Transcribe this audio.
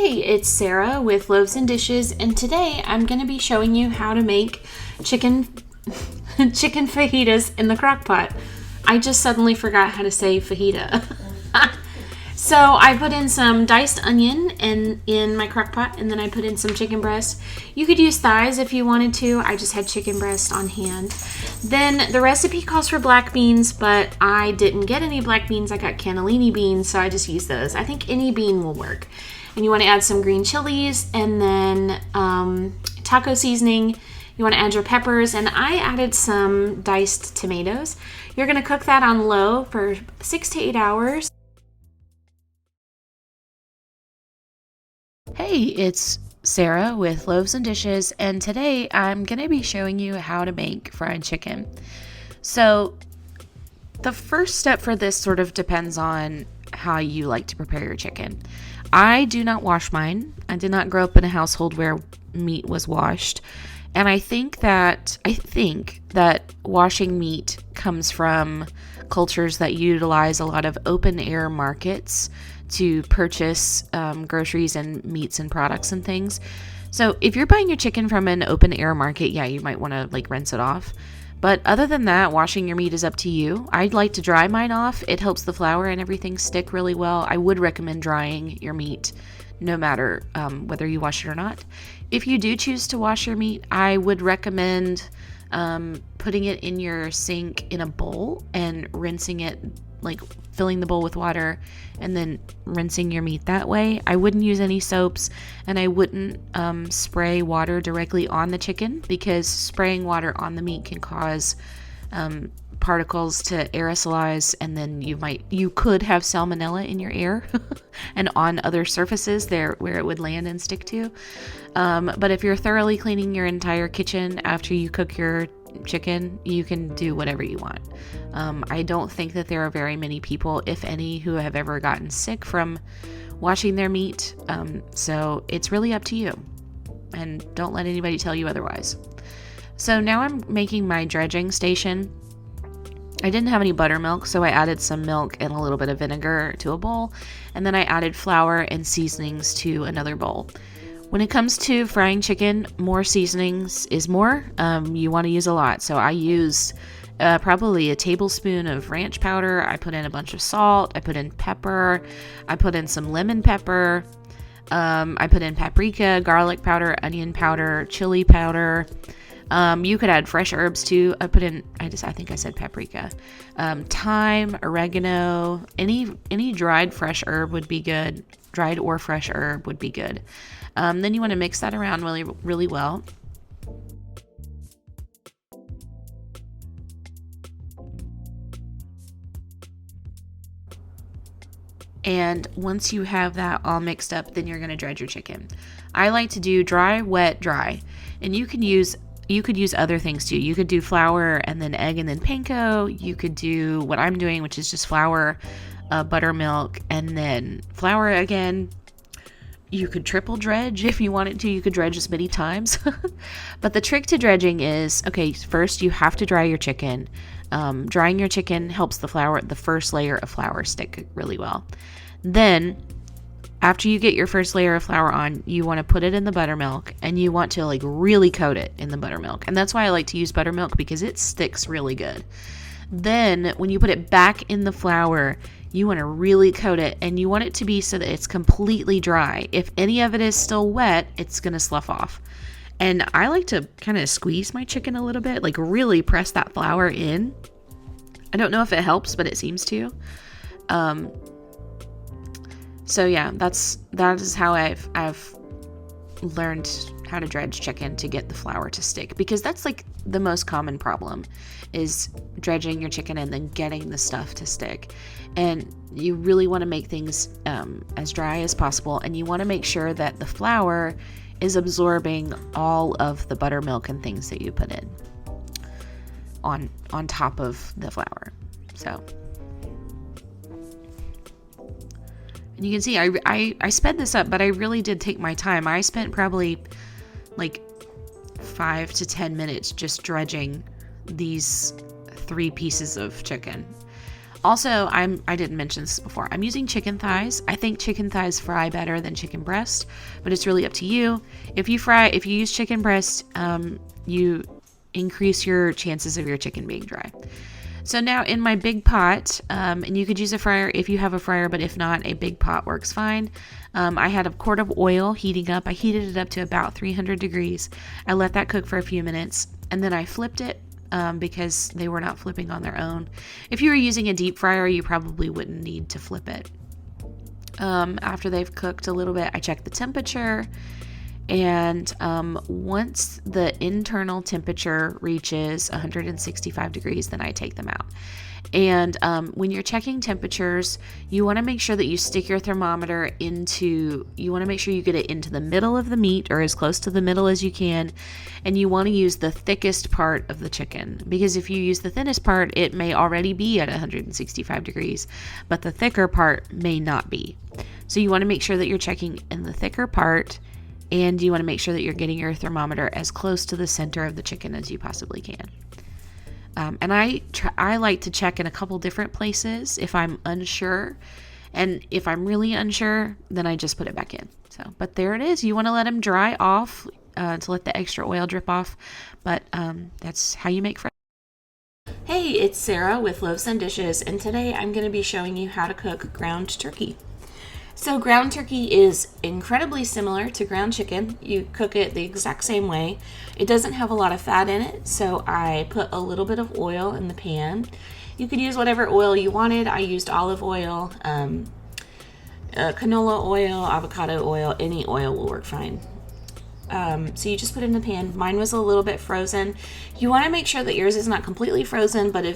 Hey, it's Sarah with Loaves and Dishes, and today I'm going to be showing you how to make chicken fajitas in the crock pot. I just suddenly forgot how to say fajita. So I put in some diced onion in my crock pot, and then I put in some chicken breast. You could use thighs if you wanted to. I just had chicken breast on hand. Then the recipe calls for black beans, but I didn't get any black beans. I got cannellini beans, so I just used those. I think any bean will work. And you want to add some green chilies, and then taco seasoning. You want to add your peppers, and I added some diced tomatoes. You're going to cook that on low for 6 to 8 hours. Hey, it's Sarah with Loaves and Dishes, and today I'm going to be showing you how to make fried chicken. So the first step for this sort of depends on how you like to prepare your chicken. I do not wash mine. I did not grow up in a household where meat was washed. And I think that washing meat comes from cultures that utilize a lot of open air markets to purchase groceries and meats and products and things. So if you're buying your chicken from an open air market, yeah, you might want to rinse it off. But other than that, washing your meat is up to you. I'd like to dry mine off. It helps the flour and everything stick really well. I would recommend drying your meat no matter whether you wash it or not. If you do choose to wash your meat, I would recommend putting it in your sink in a bowl and rinsing it, filling the bowl with water and then rinsing your meat that way. I wouldn't use any soaps, and I wouldn't spray water directly on the chicken, because spraying water on the meat can cause particles to aerosolize, and then you could have salmonella in your air and on other surfaces there where it would land and stick to. But if you're thoroughly cleaning your entire kitchen after you cook your chicken, you can do whatever you want. I don't think that there are very many people, if any, who have ever gotten sick from washing their meat. So it's really up to you, and don't let anybody tell you otherwise. So now I'm making my dredging station. I didn't have any buttermilk, so I added some milk and a little bit of vinegar to a bowl, and then I added flour and seasonings to another bowl. When it comes to frying chicken, more seasonings is more. You want to use a lot. So I used probably a tablespoon of ranch powder. I put in a bunch of salt. I put in pepper. I put in some lemon pepper. I put in paprika, garlic powder, onion powder, chili powder. You could add fresh herbs too. I think I said paprika. Thyme, oregano, any dried fresh herb would be good. Dried or fresh herb would be good. Then you want to mix that around really, really well. And once you have that all mixed up, then you're going to dredge your chicken. I like to do dry, wet, dry. And you could use other things too. You could do flour and then egg and then panko. You could do what I'm doing, which is just flour, buttermilk, and then flour again. You could triple dredge if you wanted to. You could dredge as many times. But the trick to dredging is, okay, first you have to dry your chicken. Drying your chicken helps the first layer of flour stick really well. Then, after you get your first layer of flour on, you want to put it in the buttermilk, and you want to really coat it in the buttermilk. And that's why I like to use buttermilk, because it sticks really good. Then, when you put it back in the flour, you want to really coat it, and you want it to be so that it's completely dry. If any of it is still wet, it's going to slough off. And I like to kind of squeeze my chicken a little bit, really press that flour in. I don't know if it helps, but it seems to. So yeah, that is how I've learned how to dredge chicken to get the flour to stick, because that's the most common problem, is dredging your chicken and then getting the stuff to stick. And you really want to make things as dry as possible, and you want to make sure that the flour is absorbing all of the buttermilk and things that you put in on top of the flour. So, and you can see I sped this up, but I really did take my time. I spent probably 5 to 10 minutes just dredging these 3 pieces of chicken. Also, I didn't mention this before. I'm using chicken thighs. I think chicken thighs fry better than chicken breast, but it's really up to you. If you use chicken breast, you increase your chances of your chicken being dry. So now in my big pot, and you could use a fryer if you have a fryer, but if not, a big pot works fine. I had a quart of oil heating up. I heated it up to about 300 degrees. I let that cook for a few minutes, and then I flipped it because they were not flipping on their own. If you were using a deep fryer, you probably wouldn't need to flip it. After they've cooked a little bit, I check the temperature. And once the internal temperature reaches 165 degrees, then I take them out. And when you're checking temperatures, you want to make sure that you stick your thermometer you want to make sure you get it into the middle of the meat, or as close to the middle as you can. And you want to use the thickest part of the chicken, because if you use the thinnest part, it may already be at 165 degrees, but the thicker part may not be. So you want to make sure that you're checking in the thicker part. And you want to make sure that you're getting your thermometer as close to the center of the chicken as you possibly can. And I like to check in a couple different places if I'm unsure. And if I'm really unsure, then I just put it back in. But there it is. You want to let them dry off to let the extra oil drip off. But that's how you make fries. Hey, it's Sarah with Loaves and Dishes, and today I'm going to be showing you how to cook ground turkey. So ground turkey is incredibly similar to ground chicken. You cook it the exact same way. It doesn't have a lot of fat in it, so I put a little bit of oil in the pan. You could use whatever oil you wanted. I used olive oil, canola oil, avocado oil. Any oil will work fine. So you just put it in the pan. Mine was a little bit frozen. You want to make sure that yours is not completely frozen, but